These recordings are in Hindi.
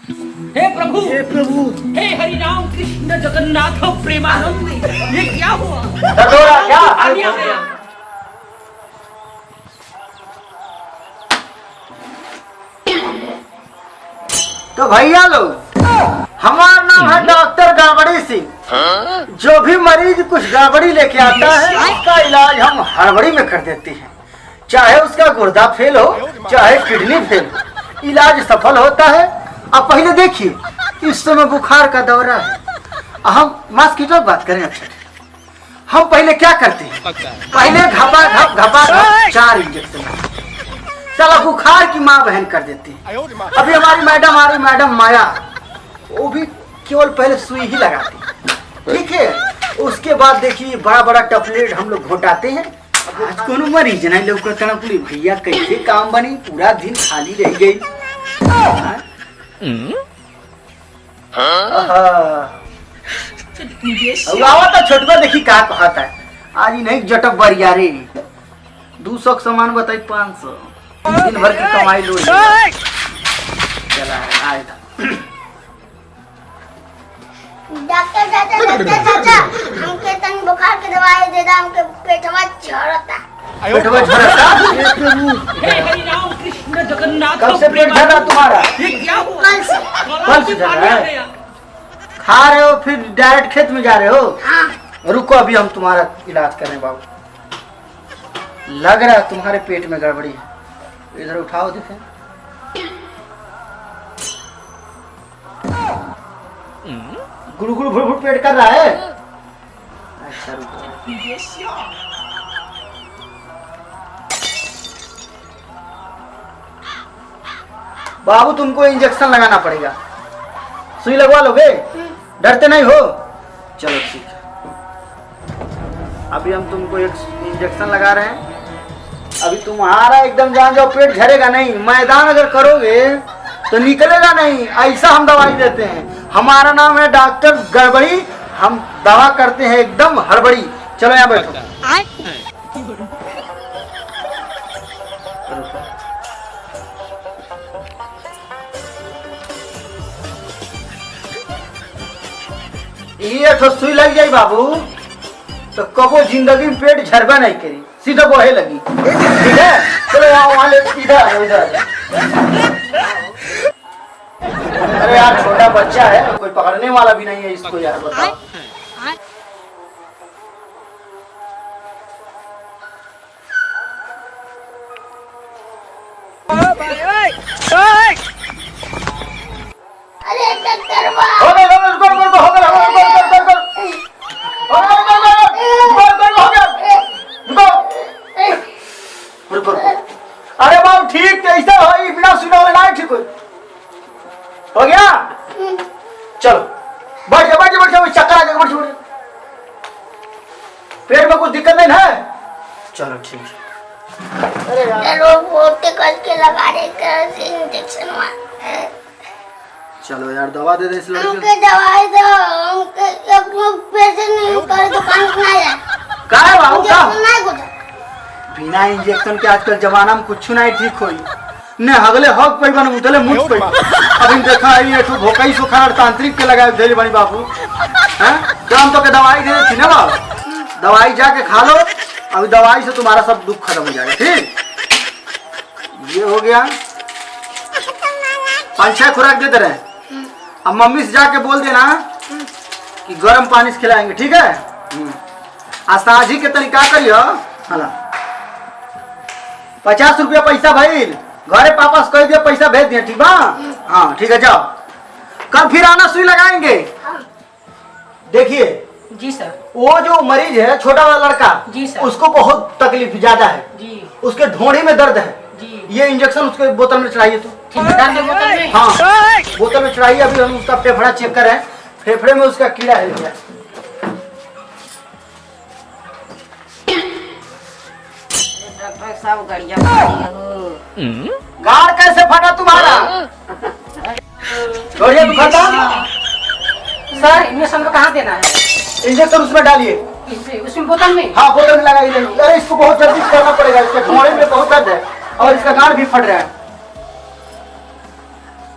हे प्रभु, हे प्रभु, हे हरि राम कृष्ण जगन्नाथ प्रेमानंद, ये क्या हुआ? क्या आगे आ गया। तो भैया लोग, हमारा नाम है डॉक्टर गड़बड़ी सिंह। जो भी मरीज कुछ गड़बड़ी लेके आता है उसका इलाज हम हड़बड़ी में कर देते हैं। चाहे उसका गुर्दा फेल हो, चाहे किडनी फेल हो, इलाज सफल होता है। अब पहले देखिए, इस समय बुखार का दौरा है। हम मॉस्किटो की बात करें। अच्छा, हम पहले क्या करते हैं? पहले घपा घप 4 इंजेक्शन चला बुखार की माँ बहन कर देती है। अभी हमारी मैडम माया, वो भी केवल पहले सुई ही लगाती है, ठीक है। उसके बाद देखिए बड़ा बड़ा टैबलेट हम लोग घोटाते हैं। आज कोनो मरीज नहीं लोग पूरी भैया कैसे काम बनी, पूरा दिन खाली रह गई। तो छोटवा देखी का कहता है, आज नहीं जटक बरिया रे 200 का सामान बताई 500 दिन भर की कमाई लो। चला आए डॉक्टर चाचा हमके तनी बुखार के दवाई दे दा, हमके पेटवा झरता। पेटवा झरता? हे हरि राम कृष्ण जगन्नाथ कब से पेट झर रहा तुम्हारा? ये क्या हुआ? कल से झर रहा है। खा रहे हो फिर डायरेक्ट खेत में जा रहे हो? हाँ। रुको, अभी हम तुम्हारा इलाज करें बाबू। लग रहा है तुम्हारे पेट में गड़बड़ी है। इधर उठाओ देखें। गुड़गुड़ भुड़ पेट कर रहा है। अच्छा रुको, बाबू तुमको इंजेक्शन लगाना पड़ेगा। सुई लगवा लोगे? डरते नहीं हो? चलो ठीक है, अभी हम तुमको एक इंजेक्शन लगा रहे हैं। अभी तुम्हारा एकदम जान जाओ, पेट झरेगा नहीं। मैदान अगर करोगे तो निकलेगा नहीं, ऐसा हम दवाई देते हैं। हमारा नाम है डॉक्टर गड़बड़ी, हम दवा करते हैं एकदम हड़बड़ी। चलो यहाँ बैठो। ये तो सुई लग जाई बाबू तो कबो जिंदगी में पेट झरबा नहीं करी, सीधा बहे लगी। ठीक है, चलो यहाँ वहाँ ले, इधर इधर। अरे यार छोटा बच्चा है, कोई पकड़ने वाला भी नहीं है इसको यार, बताओ। अरे डॉक्टर बा, हो गया, अरे बाबू ठीक ऐसा हो, बिना सुना वाला नहीं ठीक हो गया। चलो बैठ जाओ, चक्कर आ जाएगा, बैठ। पेट में कुछ दिक्कत नहीं है? चलो ठीक है। अरे यार वो कल के लगा दे कर इंजेक्शन मार। चलो यार दवा दे दे इस लड़के हमके दवाई दो, हमके एक लोग पैसे नहीं कर दुकान ना जाए। का है बाबू का? नहीं कुछ बिना इंजेक्शन के आजकल जमाना में कुछ नहीं ठीक होई। ने हगले हक पे बन उतले मुझ पे। अभी देखा है ये तो भोकाई सुखाड़ तांत्रिक के लगाए देली बनी बाबू। हैं? तो हम तो के दवाई दे थी ना बाबू। दवाई जाके खा लो, अभी दवाई से तुम्हारा सब दुख खत्म हो जाएगा। ठीक, ये हो गया। 5-6 खुराक दे दे रहे। अब मम्मी से जाके बोल देना कि गर्म पानी से खिलाएंगे, ठीक है? आसाजी के तरीका करियो। हाँ 50 रुपया पैसा भाई घरे पापा से कह दिया, पैसा भेज दिया, ठीक बा? हाँ ठीक है, जाओ कल फिर आना, सुई लगाएंगे। देखिए जी सर। वो जो मरीज है छोटा वाला लड़का जी सर, उसको बहुत तकलीफ ज्यादा है जी, उसके ढोड़ी में दर्द है जी। ये इंजेक्शन उसके बोतल में चढ़ाइए तो। डाल दे बोतल में। हाँ बोतल में चढ़ाइए। अभी हम उसका फेफड़ा चेक कर रहे हैं, फेफड़े में उसका कीड़ा है क्या। डॉक्टर साहब गड़िया गाड़ कैसे फटा तुम्हारा? गड़िया दुखाता? सर इंजेक्शन को कहाँ देना है? इंजेक्शन उसमें डालिए। उसमें बोतल में? हाँ बोतल में लगाइए। अरे इसको बहुत जल्दी करना पड़ेगा, इसके ढोड़े में बहुत दर्द है और इसका गांड भी फट रहा है।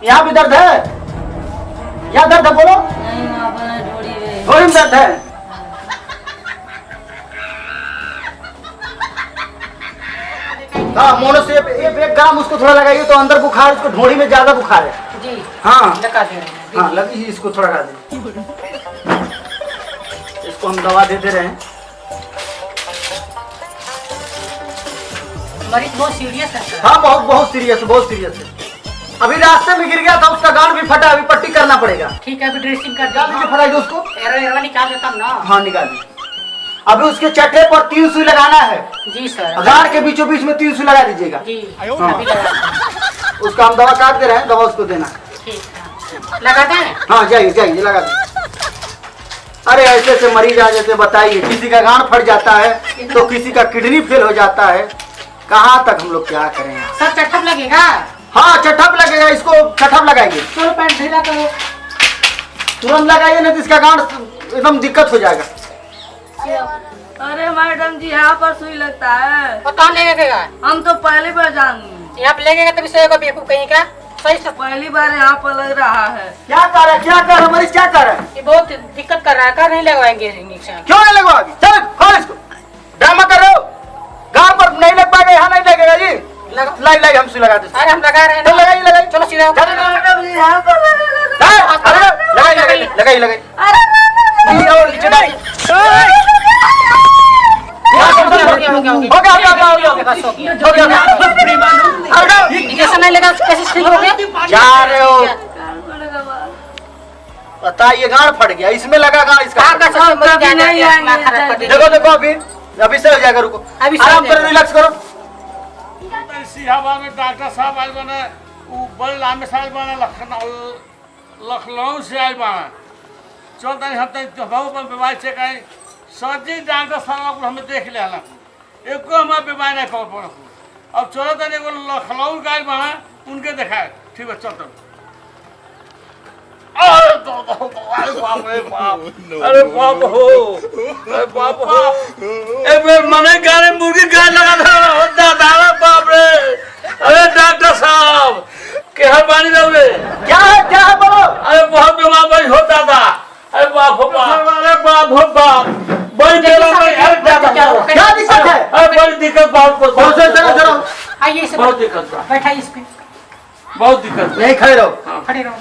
यहाँ भी दर्द है। क्या दर्द है बोलो? नहीं वहाँ पर ढोड़ी में। थोड़ी में दर्द है। हाँ मोनो से एक ग्राम उसको थोड़ा लगाइए तो अंदर बुखार, उसको ढोड़ी में ज्यादा बुखार है। जी हाँ लगा दे रहे हैं। हाँ लगी इसको थोड़ा लगा दे। इसको हम दवा देते रहे। मरीज बहुत सीरियस है सर। हाँ बहुत सीरियस है, बहुत सीरियस है। अभी रास्ते में गिर गया था, उसका गांड भी फटा, अभी पट्टी करना पड़ेगा। ठीक है अभी ड्रेसिंग कर क्या दीजिए फटाइए उसको। एरो निकाल देता हूँ ना। हाँ निकाल दी। अभी उसके चट्टे पर 3 सुई लगाना है। जी सर। गांड के बीचों बीच में 3 सुई लगा दीजिएगा। जी हाँ। अभी लगा। उसका हम दवा काट दे रहे हैं, दवा उसको देना। ठीक है लगाते हैं। हाँ जाइए जाइए लगा दीजिए। अरे ऐसे से मरीज आ जाते, बताइए किसी का गांड फट जाता है तो किसी का किडनी फेल हो जाता है, कहाँ तक हम लोग क्या करें। सर चट्टप लगेगा। हाँ चट्टप लगेगा, इसको चट्टप लगाइए। चलो पैंट ढीला करो। तुरंत लगाइए नहीं तो इसका गांड एकदम दिक्कत हो जाएगा। अरे मैडम जी यहाँ पर सुई लगता है। और कहाँ लगेगा? हम तो पहली बार जान, यहाँ पे लगेगा तभी सोएगा बेवकूफ कहीं का। सही से पहली बार यहाँ पर लग रहा है। क्या कर रहे, क्या कर रहे मरीज, क्या कर रहे हैं? ये बहुत दिक्कत कर रहा है। कर नहीं लगवाएंगे इंजेक्शन। क्यों नहीं लगवाओगे? चलो खोल इसको। ड्रामा कर रहे हो, गांव पर नहीं लग पाएगा, यहाँ नहीं लगेगा जी। लाई लाई हम सुई लगा दे। अरे हम लगा रहे हैं तो ना। लगाइए लगाइए। चलो सीधा होकर। मैडम जी यहाँ पर लगाइए लगाइए लगाइए लगाइए। और नीचे डालिए। इंजेक्शन नहीं लगा कैसे ठीक हो गया? जा रहे हो बताइए, गांड फट गया, इसमें लगा गांड इसका। कहाँ का सब मरीज कभी नहीं आएंगे, आएंगे, खराब कर देंगे। देखो देखो अभी से हो जाएगा, रुको अभी से हो आराम करो, जाएगा। रिलैक्स करो। सिहाबाद में डॉक्टर साहब आए बने, वो बड़े लामे साल बने लखनऊ से आए बने। चलते हम तक पर बीमारी चेक आई, सर्जी डॉक्टर साहब हमें देख लिया एको हमारे बीमारी नहीं खबर पड़ा। अब चलो तक एगो लखनऊ गए बने, उनके दिखाए। ठीक है चलते। अरे बाप रे बाप, अरे बाप हो, अरे बाप हो। ए मने गाने मुर्गी गाय लगा था, दादा बाप रे। अरे डॉक्टर साहब के हर पानी दोगे? क्या है बोलो। अरे बहुत बीमार बड़ी होता था। अरे बाप हो बाप, अरे बाप हो बाप, बड़ी बीमार बड़ी। अरे क्या दिक्कत है? अरे बड़ी दिक्कत बहुत आइए इसे बहुत दिक्कत बा, बैठाइए इस पे। बहुत दिक्कत। नहीं खड़े रहो, खड़े रहो।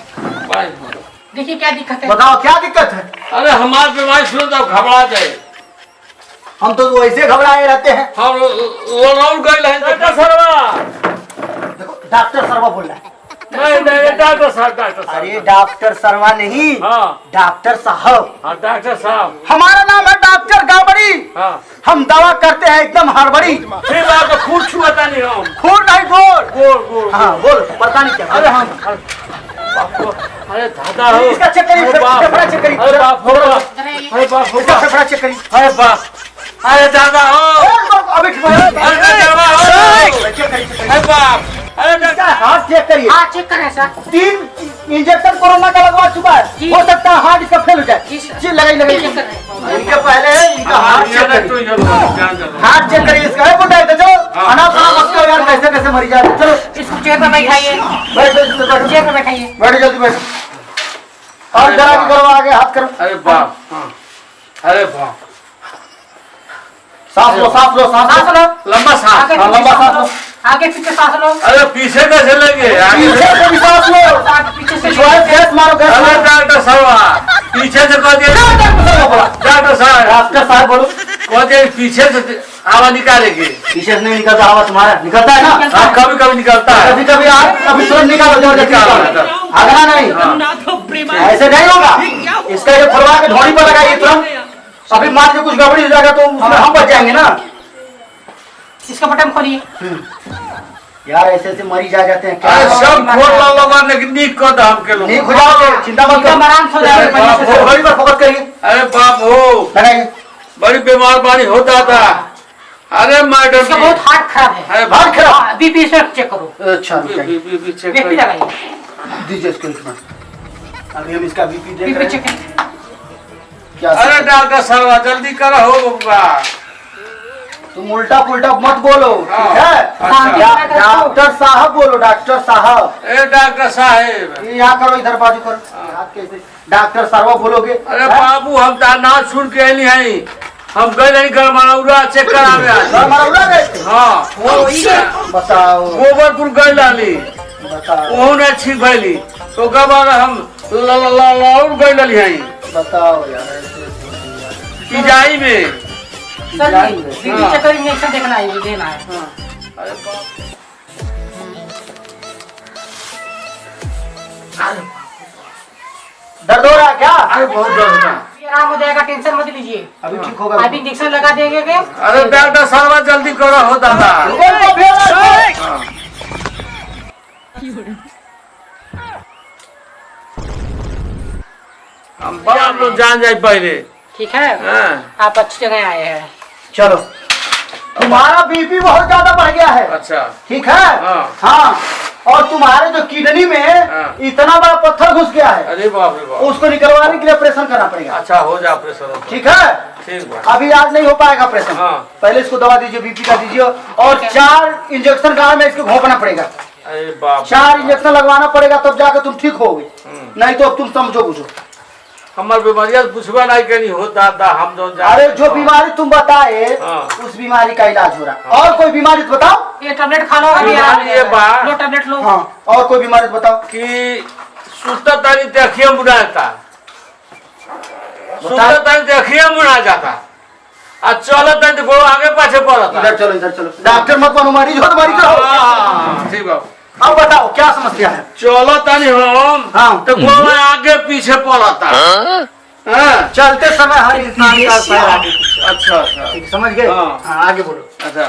देखिए क्या दिक्कत है। बताओ क्या दिक्कत है। अरे हमारी बीमारी सुनो तो घबरा जाए। हम तो वैसे घबराए रहते हैं। हम लखनऊ गए हैं डॉक्टर साहब। देखो डॉक्टर सर्वा बोल रहा है। नहीं डॉक्टर साहब। अरे डॉक्टर सर्वा नहीं, हाँ डॉक्टर साहब। हाँ डॉक्टर साहब। हमारा नाम है डॉक्टर गाबड़ी। हाँ हम दवा करते हैं एकदम हड़बड़ी। फिर आपको खून छुआता नहीं हम। खून नहीं गोल। गोल हाँ बोल, पता नहीं क्या। अरे हम अरे दादा हो, इसका चेक करिए, फेफड़ा चेक करिए। अरे बाप हो, अरे बाप हो, इसका फेफड़ा चेक करिए। अरे बाप, अरे दादा हो, अभी अरे दादा हो, चेक करिए। अरे बाप, अरे इसका दादा। हार्ट चेक करिए। हाँ चेक करें सर। 3 इंजेक्शन कोरोना का लगवा चुका है, हो सकता है हार्ट इसका फेल हो जाए। जी सर। जी लगाई लगाई। चेक कर रहे हैं। इनके पहले इनका हार्ट चेक करिए। हार्ट चेक करिए इसका। है बुढ़ा है, चलो खाना खाना मत करो यार, कैसे कैसे मरी जाते। चलो इसको चेयर पर बैठाइए। बैठो बैठो चेयर पर बैठाइए। बैठो जल्दी बैठो। और अरे जरा बाप। करो, आगे हाथ करो। अरे बाप, अरे बाप, सांस लो सांस लो सांस सांस लो। लो। लंबा सांस। आगे हाँ, पीछे लंबा सांस सांस लो। लो। आगे पीछे सांस लो। अरे पीछे कैसे लगे? आगे पीछे से भी सांस लो। आगे पीछे से पिछवाड़े गैस मारो, गैस अरे मारो। डॉक्टर साहब पीछे से कह दिए। डॉक्टर साहब, डॉक्टर साहब बोलो। कह दिए पीछे से हवा निकालेंगे। पीछे से नहीं निकलता हवा, तुम्हारा निकलता है ना। हाँ कभी कभी निकलता है। कभी कभी अभी तुरंत निकालो, जबरदस्ती निकालो। अगला नहीं, ऐसे नहीं होगा। इसका ये फरवा के ढोड़ी पर लगाइए तुरंत। अभी मान के कुछ गड़बड़ी हो जाएगा तो उसमें हम बच जाएंगे ना। इसका बटन खोलिए। यार ऐसे ऐसे मरीज आ जाते हैं, अरे क्या सब खोल ला लोग, लेकिन नीक कर दो हमके लोग। नहीं हो जाओगे, चिंता मत एकदम आराम से हो जाएगा, करो। पहले से। ढोड़ी पर फोकस करिए, अरे बाप हो, लगाइए। बड़ी बीमार पानी होता था। अरे मैडम इसका बहुत हार्ट खराब है। अरे हार्ट खराब। हाँ, बीपी इस पर चेक करो। अच्छा रुकिए। बीपी लगाइए। दीजिए इसको एक मिनट। अभी हम इसका बीपी देख बीपी रहे चेक हैं। करिए। क्या अरे डॉक्टर साहब जल्दी करो हो बबुआ। तुम उल्टा पुल्टा मत बोलो, ठीक है? अच्छा। डॉक्टर साहब बोलो, डॉक्टर साहब। ए डॉक्टर साहब, ये यहाँ करो, इधर बाजू करो। बात कैसे डॉक्टर साहब बोलोगे? अरे बाबू हम तार ना सुन के आइली हैं, हम गए नहीं गरमाउरा चेक करावे आज। गरमाउरा गए? हाँ बताओ। गोबरपुर गए लाली, बताओ। वो नहीं ठीक भैली, तो कब हम लाउर गए लाली हैं। बताओ यार। इजाई में चक्कर इंजेक्शन देखना है, देना है। अरे बाप, दर्द हो रहा है क्या? अरे बहुत दर्द होता है। आराम हो जाएगा, टेंशन मत लीजिए। अभी ठीक होगा। अभी इंजेक्शन लगा देंगे क्या? अरे डॉक्टर साहब जल्दी करो हो दादा। हम बाप लोग जान जाए पहले। ठीक है, हाँ। आप अच्छी जगह आए हैं। चलो, तुम्हारा बीपी बहुत ज्यादा बढ़ गया है। अच्छा ठीक है। हाँ, और तुम्हारे जो किडनी में इतना बड़ा पत्थर घुस गया है। अरे बाप रे बाप, उसको निकलवाने के लिए ऑपरेशन करना पड़ेगा। अच्छा हो जा ऑपरेशन। ठीक है, ठीक बा। अभी आज नहीं हो पाएगा ऑपरेशन। हाँ। पहले इसको दवा दीजिए, बीपी का दीजिए, और 4 इंजेक्शन गाँव में इसको घोंपना पड़ेगा। अरे बाप, 4 इंजेक्शन लगवाना पड़ेगा, तब जाकर तुम ठीक होगे। नहीं तो अब तुम समझो बुझो। हमार बीमारियां पूछवा नहीं कहीं हो दादा, हम जो अरे जो बीमारी तुम बताए उस बीमारी का इलाज हो रहा। और कोई बीमारी तो बताओ। ये टैबलेट खा लो, अभी ये बात लो टैबलेट लो। हाँ, और कोई बीमारी तो बताओ। कि सुता तारी देखिए बुढ़ा जाता, सुता तारी देखिए बुढ़ा जाता, और चलो तारी तो आगे पाछे पड़ता। इधर चलो, इधर चलो। डॉक्टर मत बनो, मरीज हो तो मरीज हो। ठीक बाबू, अब बताओ क्या समस्या है? चलो तानी हम हाँ। तो गोवा आगे पीछे पड़ता। हाँ। चलते समय हर इंसान का पैर आगे पीछे। अच्छा अच्छा, ठीक, समझ गए? हाँ। हाँ, आगे बोलो। अच्छा,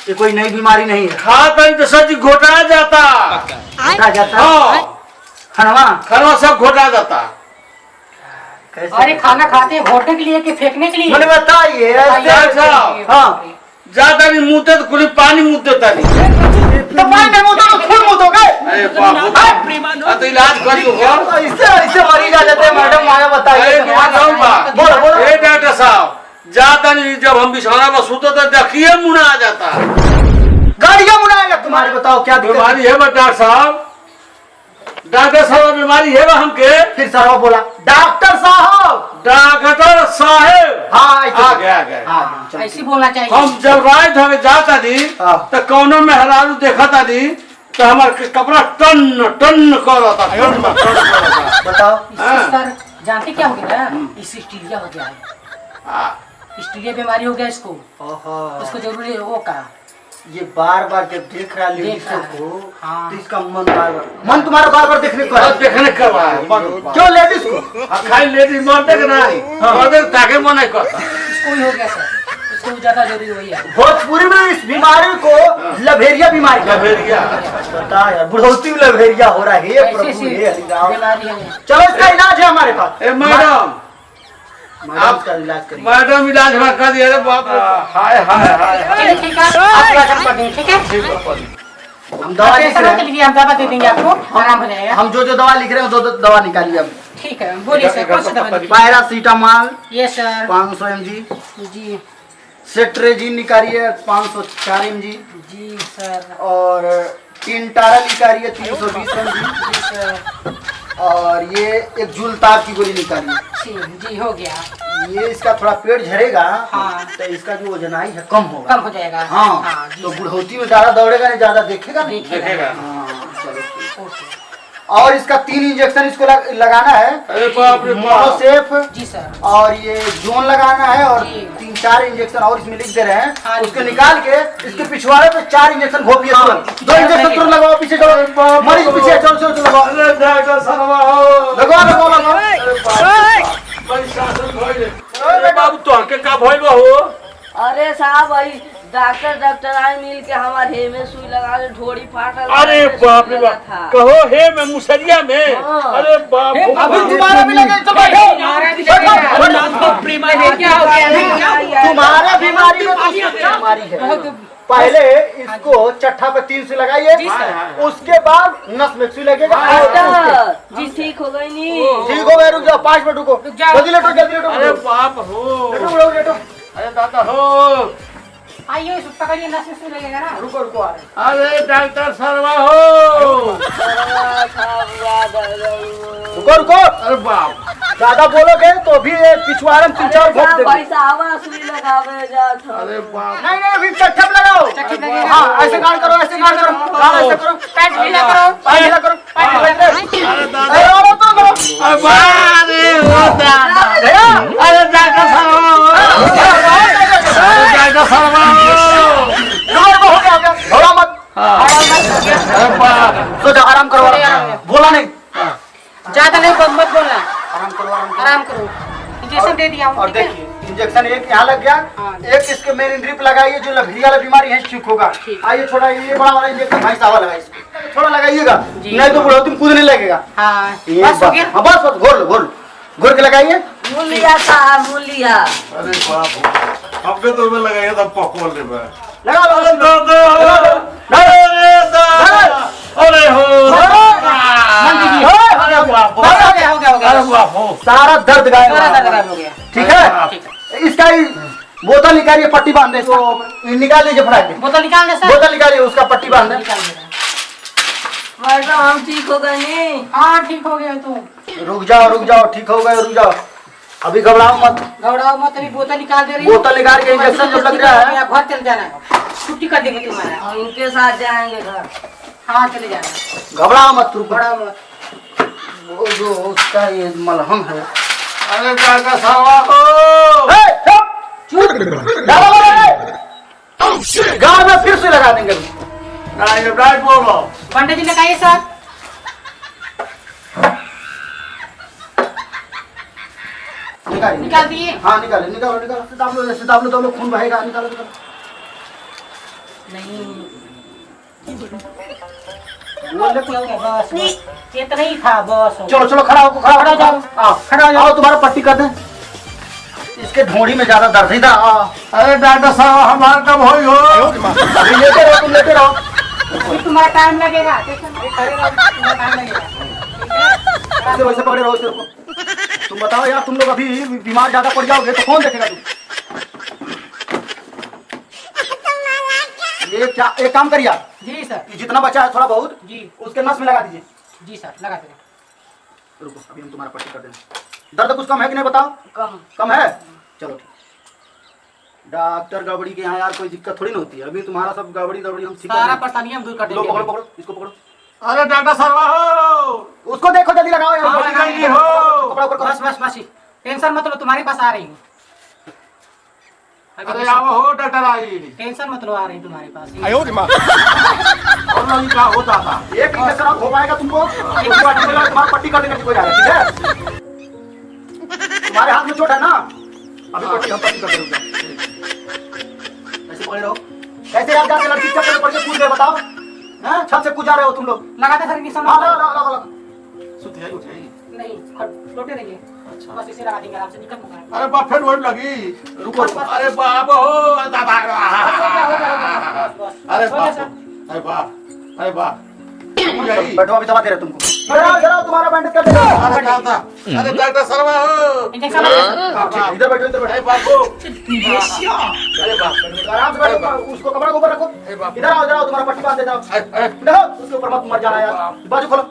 ये कोई नई बीमारी नहीं है। खा तानी तो सच घोटा जाता। घोटा जाता है? हाँ, खाना खाना सब घोटा जाता। कैसे? अरे खाना खाते हैं घोटने के लिए कि फेंकने के लिए? मैंने बताइए ऐसे। अच्छा। हाँ, ज्यादा नहीं मुँहते तो खुली पानी मुँहते तानी। तो पानी नहीं मुँह तो खून मुँह दोगे। अरे बाबू, तो इलाज करियो हो। इससे मरीज आ जाते हैं। मैडम माया बताइए। अरे बोलो बोलो। ए डॉक्टर साहब, जाता नहीं जब हम बिछौना में सोते तो देखिए मुना आ जाता। गाड़ियाँ मुनाएगा तुम्हारी, बताओ क्या दिक्कत है? बीमारी है डॉक्टर साहब, डॉक्टर साहब बीमारी है हमके। फिर सर बोला डॉक्टर साहब। डॉक्टर साहेब। हाँ, आ गया। हाँ, चलो। ऐसी बोलना चाहिए। हम जब राय धोके जाता दी हाँ। तो कौनो में हरारू देखता दी तो हमार कपड़ा टन टन करता, टन करता। बताओ। इससे सर जानते क्या हो गया ना, इससे स्टीलिया हो गया है। स्टीलिया बीमारी हो गया इसको। ओहो। उसको जरूरी है वो का। ये बार बार जब देख रहा लेडीजों देख रहा है। को, हाँ। तो इसका मन तुम्हारा बार बार देखने को है। और देखने का है क्यों लेडीज को? खाली लेडीज मर्दे के नहीं, मर्दे ताके मन नहीं करता। इसको ही हो गया सर, इसको ज्यादा जरूरी वही है। भोजपुरी में इस बीमारी को लभेरिया बीमारी कहते हैं। लभेरिया। बता यार, बुढ़ौती में लभेरिया हो रहा है। हे प्रभु, ऐसी हे हरिराम। बीमारी है। चलो, इसका इलाज है हमारे पास। ए मैडम, आप का इलाज करिए। मैडम इलाज कर दिया। अरे बाप रे, हाय हाय हाय हाय। चलिए ठीक है, आप इलाज हम कर देंगे। ठीक है, ठीक है, हम दवा लिख टेंशन रहे मत हैं। लीजिए, हम दवा दे देंगे आपको, आराम हो जाएगा। हम जो दवा लिख रहे हैं वो दो दवा निकालिए अब। ठीक है, बोलिए सर, कौन सा दवा लिखिए? पैरासीटामोल ये सर 500 mg, जी सेट्रेजिन निकालिए 504 mg, जी सर और इंटारा निकालिए 320 mg, जी सर और ये एक जुलताब की गोली निकालिए। जी हो गया, ये इसका थोड़ा पेट झरेगा। हाँ। तो इसका जो वजनाई है कम होगा। कम हो जाएगा। हाँ, जी तो सर। बुढ़ौती में ज्यादा दौड़ेगा नहीं, ज्यादा देखेगा नहीं। देखेगा। हाँ, चलो ठीक। ओके। और इसका 3 इंजेक्शन इसको लगाना है। अरे बाप रे बाप। मोनोसेफ जी सर। और ये जोन लगाना है, और जी। 3-4 इंजेक्शन और इसमें लिख दे रहे हैं। हाँ, उसको जी। निकाल के इसके पिछवाड़े पे 4 इंजेक्शन घोपिए हाँ, तुरंत। 2 इंजेक्शन तुरंत लगाओ, पीछे चलो, मरीज पीछे चलो चलो चलो, लगाओ अरे डॉक्टर साहब हो। लगाओ लगाओ लगाओ। अरे बाप रे बाप, बड़ी शासन भइले। अरे बाबू तो के का भइल हो? अरे साहब भाई डॉक्टर आए मिल के हमारे हे में सुई लगा ले, ढोड़ी फाटल। अरे बाप रे बाप, कहो हे में मुसरिया में। हाँ। अरे बाप रे अभी बाप। तुम्हारा भी लगे तो बैठो। हमारा भी लगेगा। क्या हो गया? तुम्हारा बीमारी में तो उसका बीमारी है। पहले इसको चट्ठा पे 3 सुई लगाइए, उसके बाद नस में सुई लगेगा। डॉक्टर जी ठीक हो गई नी? ठीक हो गया, रुक जाओ, 5 मिनट रुको। जाओ। जल्दी लेटो जल्दी लेटो। अरे बाप हो। लेटो लेटो लेटो। अरे दादा हो। आइए पकड़िए, नस में सुई लगेगा ना। रुको रुको आ रहे हैं। अरे डॉक्टर सरवा हो। रुको रुको, अरे बाप, ज्यादा बोलोगे तो भी ये पिछवाड़े में 3-4 घोप देंगे। भाई साहब सुई लगावे जात हो। अरे बाप, नहीं नहीं, अभी चट्टप लगाओ। चट्टप लगेगा। हाँ, ऐसे गाड़ करो, ऐसे गाड़ करो, गाड़ ऐसे करो, पैंट ढीला करो, पैर ढीला करो, पैर ढीला करो। अरे दादा, अरे और तो करो। अरे बाप, अरे हो दादा, गया? अरे डॉक्टर सरवा हो। अरे डॉक्टर सरवा हो। हो गया, हो गया, घबराओ मत। अरे बाप, सो जाओ, आराम करो, बोला नहीं। ज्यादा नहीं मत बोलना, आराम करो, आराम करो। आराम करो। इंजेक्शन दे दिया हूँ, और ठीक है? देखिए, इंजेक्शन एक यहाँ लग गया, हाँ। एक इसके मेन ड्रिप लगाइए, जो लकड़ी वाला बीमारी है ठीक होगा। आइए थोड़ा ये बड़ा वाला इंजेक्शन भाई साहब लगाइए, थोड़ा लगाइएगा, जी। नहीं तो बुढ़ो तुम कूदने लगेगा। हाँ, ये बस हो गया। हाँ, बस बस, घोर लो, घोर लो, घोर के लगाइए। मूलिया साहब मूलिया। अरे बाप, हमके तो में लगाएगा तब पकड़ ले बे। लगा लो, अरे दादा, अरे दादा, अरे हो, अरे बाप, हो गया, हो गया, हो गया। अरे बाप हो। सारा दर्द गायब, सारा दर्द गायब हो गया। ठीक है। ठीक है। इसका ही बोतल निकालिए, पट्टी बांध दे, तो निकाल लीजिए फटाक से। बोतल निकाल दे सर। बोतल निकालिए, उसका पट्टी बांध दे। निकाल दे। मैडम हम ठीक हो गए नहीं। हाँ ठीक हो गया तू। रुक जाओ, रुक जाओ, ठीक हो गए, रुक जाओ, अभी घबराओ मत। घबराओ मत, अभी बोतल निकाल दे रही हूँ। बोतल निकाल के इंजेक्शन जब लग रहा है, घर चल जाना है, छुट्टी कर देंगे तुम्हारा। हम इनके साथ जाएंगे घर। हाँ चले जाना, घबराओ मत, रुको। घबराओ मत। वो जो उसका ये मलहम है। अरे डॉक्टर सरवा हो। चुप, गाल में फिर से लगा देंगे। नहीं, ये राइट बोलो। पंडित जी लगाइए सर। निकाल दिए। हाँ निकालो, निकालो, निकालो, दाब लो, खून बहेगा, निकालो, निकालो। नहीं बोले क्या हो, बस इतना ही था, बस चलो चलो, खड़ा हो, खड़ा खड़ा हो जाओ। आओ, खड़ा हो जाओ, तुम्हारा पट्टी कर दें। इसके ढोड़ी में ज्यादा दर्द ही था। अरे डॉक्टर साहब, हमारा कब होई हो? अभी लेटे रहो, तुम लेटे रहो। अभी तुम्हारा टाइम लगेगा, खड़े रहो, तुम्हारा टाइम लगेगा। ऐसे वैसे पकड़े रहो, इसको। तुम बताओ यार, तुम लोग अभी बीमार ज्यादा पड़ जाओगे तो कौन देखेगा तुम? ये क्या, एक काम करिए आप, जी सर। ये जितना बचा है थोड़ा बहुत जी उसके नस में लगा दीजिए। जी सर, लगा दे। रुको, अभी हम तुम्हारा पट्टी कर देंगे। दर्द कुछ कम है कि नहीं बताओ? कम है, चलो ठीक। डॉक्टर गड़बड़ी के यहाँ यार कोई दिक्कत थोड़ी ना होती है। अभी तुम्हारा सब गड़बड़ी हम सारा परेशानी हम दूर कर लो, देंगे। पकड़ो पकड़ो, इसको पकड़ो। अरे डॉक्टर सरवा हो। उसको देखो, जल्दी लगाओ यार। हाँ, पट्टी लगा कर दिए। दी हो। कपड़ा ऊपर करो। बस बस बस, टेंशन मत लो, तुम्हारे पास आ रही हूँ। अरे आओ हो डॉक्टर आई। टेंशन मत लो, आ रही तुम्हारे पास। और नहीं क्या होता था? एक इंजेक्शन और हो पाएगा तुमको, तुम्हारा पट्टी कर देंगे, कोई आएगा, ठीक है? तुम्हारे हाथ में चोट है ना, अभी पट्टी हम पट्टी कर देंगे। ऐसे पकड़े रहो। कैसे यार जाके लड़की चक्कर में पड़ के कूद गए बताओ? हैं, छत से कूद जा रहे हो तुम लोग? लगाते सर इंजेक्शन। हाँ, लगा लगा लगा। सुती है, उठाई। नहीं, लोटे रहिए। बस इसे लगा देंगे, आराम से निकल होगा। अरे बाप, फिर वही लगी। रुको रुको। अरे बाप हो दादा। अरे बाप, अरे बाप, अरे बाप। बैठो, अभी दवा दे रहे तुमको। जरा तुम्हारा बैंडेज कर देगा। अरे दादा, अरे डॉक्टर सरवा हो। इंजेक्शन लगा। इधर बैठो, इधर अरे बैठो। बाप हो। अरे बाप, आराम से बैठो, उसको कपड़ा के ऊपर रखो। इधर आओ, इधर आओ, तुम्हारा पट्टी बांध देता हूँ। देखो, उसके ऊपर मत मर जाना यार। बाजू खोलो।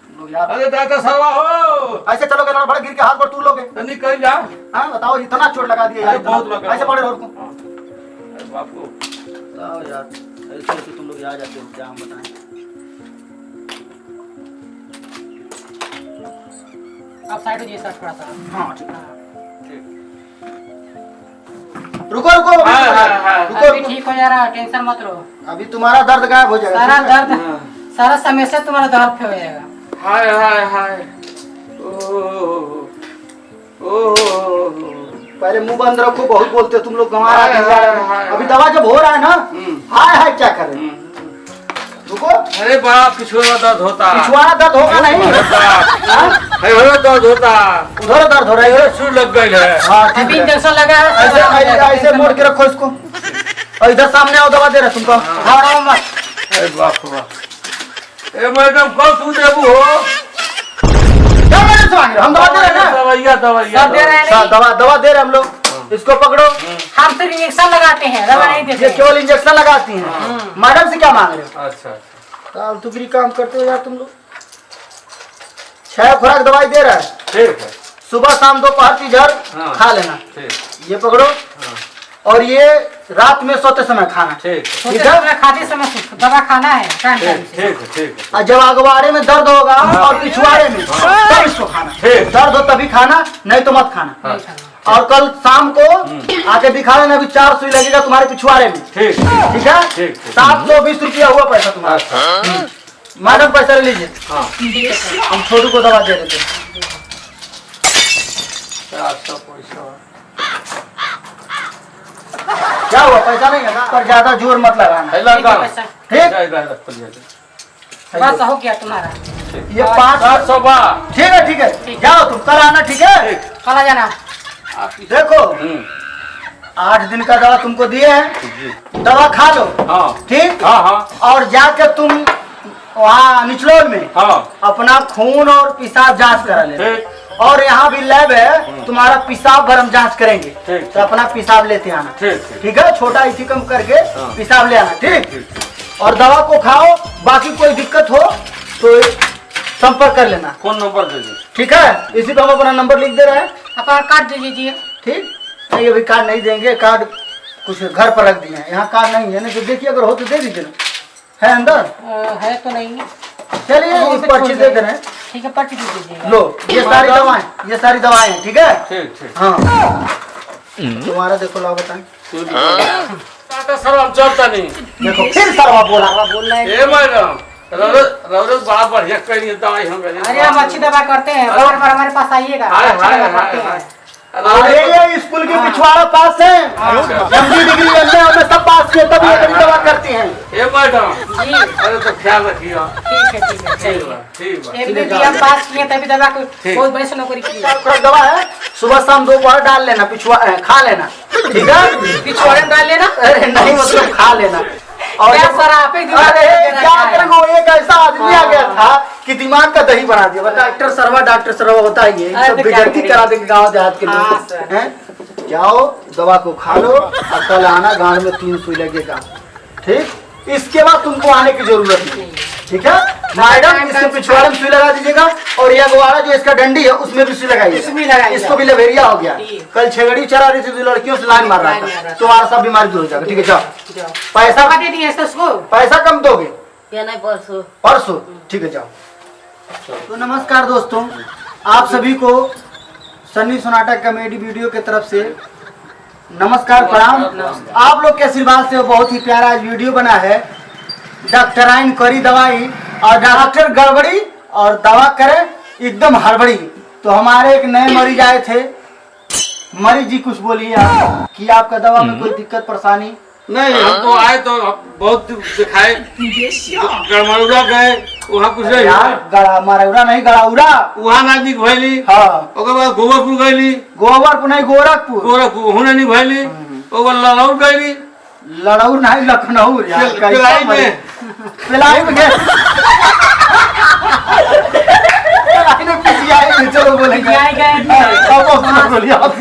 लोग यार, अरे डॉक्टर सरवा हो। ऐसे चलोगे ना, बड़ा गिर के हाथ पर टूट लोगे। तो निकल जा। हाँ बताओ, इतना चोट लगा दिए यार, अरे बहुत लगा। ऐसे पड़े रहो। रुको। अरे बाप को। बताओ यार, ऐसे ऐसे तुम लोग आ जाते हो, क्या हम बताएं? आप साइड हो जाइए सर थोड़ा सा। हाँ ठीक है। रुको रुको, अभी रुको अभी रुको। ठीक हो जा रहा है, टेंशन मत लो। अभी तुम्हारा दर्द गायब हो जाएगा। सारा ठीक है? दर्द, सारा समस्या तुम्हारा दर्द हो जाएगा। हाय हाय हाय। ओ पहले मुंह बंद रखो, बहुत बोलते हो तुम लोग, गंवा हाय, रहे हाय, हो। हाय। अभी दवा जब हो रहा है ना, हाय हाय क्या करें? रुको, अरे बाप, पिछुआ दर्द होता। पिछवाड़ा दर्द होगा नहीं? हाँ? दर्द होता। उधर दर्द हो रहा है। सुर लग गई है। हाँ ठीक अभी है। इंजेक्शन लगा है। ऐसे ऐसे मोड़ के रखो इसको, और इधर सामने आओ, दवा दे रहे तुमको। घबराओ मत। अरे बाप बाप। ए मैडम, कौन तू देबू हो? क्या मैडम से मांग रहे हो? हम दवा दे रहे हैं ना। दवाइया दवाइया। सब दे रहे हैं। दवा दवा दे रहे हैं हम लोग। इसको पकड़ो। हम सिर्फ इंजेक्शन लगाते हैं, दवा नहीं ये देते। केवल इंजेक्शन लगाती हैं। मैडम से क्या मांग रहे हो? अच्छा फालतूगिरी काम करते हो यार तुम लोग। 6 खुराक दवाई दे रहा है, ठीक है। सुबह शाम दोपहर तीजर खा लेना। ठीक ये पकड़ो और ये रात में सोते समय खाना। ठीक ठीक है? खाते समय दवा खाना है टाइम टाइम से। ठीक है। ठीक है। और जब अगवाड़े में दर्द होगा और पिछवाड़े में तब इसको खाना। ठीक। दर्द हो तभी खाना, नहीं तो मत खाना। नहीं खाना। और कल शाम को आके दिखा देना, अभी 4 सुई लगेगा तुम्हारे पिछवाड़े में। ठीक ठीक है? ठीक। 720 रुपया हुआ पैसा तुम्हारा। अच्छा मैडम पैसा ले लीजिए, हाँ हम छोटू को दवा दे देते हैं। 400 पैसा। क्या हुआ, पैसा नहीं है ना? पर ज्यादा जोर मत लगाना। है लड़का पैसा ठीक? बस हो गया तुम्हारा। ये 5 400 बा। ठीक है। जाओ तुम, कल आना। ठीक है? कल आ जाना। देखो 8 दिन का दवा तुमको दिए हैं, दवा खा लो। हाँ ठीक? हाँ और जाके तुम वहाँ निचलोल में हाँ अपना खून और पेशाब जांच करा ले। ठीक। और यहाँ भी लैब है, तुम्हारा पेशाब भर हम जांच करेंगे। ठीक। तो अपना पेशाब लेते आना। ठीक। ठीक है? छोटा इसी कम करके हाँ। पेशाब ले आना। ठीक? और दवा को खाओ, बाकी कोई दिक्कत हो तो संपर्क कर लेना। कौन नंबर दे दी? ठीक है? इसी पे हम अपना नंबर लिख दे रहे हैं। अपना कार्ड दे दीजिए। ठीक? नहीं अभी कार्ड नहीं देंगे, कार्ड कुछ घर पर रख दिए हैं, यहाँ कार्ड नहीं है। नहीं तो देखिए, अगर हो तो दे दीजिए ना। है अंदर? है तो नहीं। चलिए इस पर्ची दे दे रहे हैं। ठीक है, पर्ची दे दीजिएगा। लो ये सारी दवाएं, ये सारी दवाएं हैं। ठीक है? ठीक। हाँ तुम्हारा देखो, लाओ बताएं। टाटा सर हम चलता नहीं। देखो फिर सरवा बोला। बोल रहे हैं। ए मैडम रौरक बड़ा बढ़िया कहीं दवाई हम अरे हम अच्छी दवा करते हैं, बार बार हमारे पास आइएगा। हाय अच्छी हाय दवा हाय करते हैं। हाय। अरे ये स्कूल के पिछवाड़ा पास है, MD डिग्री हमने सब पास किए, तब ये दवा करती हैं। ए मैडम जी अरे तो ख्याल रखियो। ठीक है। ठीक बा ठीक बा। MBBS हम पास किए तभी दवा को बहुत बड़ी से नौकरी की है। खुराक दवा है, सुबह शाम दोपहर डाल लेना, खा लेना। ठीक है? पिछवाड़े में डाल लेना। अरे नहीं, मतलब खा लेना। और क्या सर आप ही दिमाग अरे में क्या रखा है। करेंगे, एक ऐसा आदमी आ गया था कि दिमाग का दही बना दिया। डॉक्टर सरवा होता ही है, अरे सब तो क्या बेइज्जती करें? करा देंगे गाँव देहात के हाँ, लोग। सर। हैं? जाओ दवा को खा लो और कल आना, गांड में 3 सुई लगेगा। ठीक? इसके बाद तुमको आने की जरूरत नहीं। ठीक है? मैडम इसके पिछवाड़े में सुई लगा दीजिएगा, और ये अगवाड़ा जो इसका डंडी है उसमें भी सुई उसमें लगाइएगा। लगाइएगा। इसको भी लवेरिया हो गया। ठीक। कल छेगड़ी चरा रही थी, 2 लड़कियों से लाइन मार रहा था, तुम्हारा सब बीमारी दूर हो जाएगा। ठीक है? जाओ जाओ। पैसा दवा दे दिए इसको। पैसा कम दोगे? क्या नहीं परसों परसों? ठीक है, जाओ। तो नमस्कार दोस्तों, आप सभी को सन्नी सोनाटा कॉमेडी वीडियो की तरफ से नमस्कार, प्रणाम। आप लोग के आशीर्वाद से बहुत ही प्यारा आज वीडियो बना है। डॉक्टराइन करी दवाई और डॉक्टर गड़बड़ी और दवा करे एकदम हड़बड़ी। तो हमारे एक नए मरीज आए थे। मरीज जी कुछ बोलिए आप कि आपका दवा में कोई दिक्कत परेशानी? नहीं हम तो आए तो बहुत दिखाए, गड़मड़ुआ गए, वहाँ कुछ नहीं यार गड़ा मरौरा नहीं, गड़ाउरा। वहाँ नजदीक भैली। हाँ, ओकर बाद गोबरपुर गईली, गोबरपुर नहीं, गोरखपुर हुने नहीं भैली। ओकर लड़ौर गईली, लड़ाऊ नहीं, लखनऊ। यार पिलाई में पिलाई में गए। पिलाई में चलो बोलेंगे। पिलाई गए। अब बोलिए आप।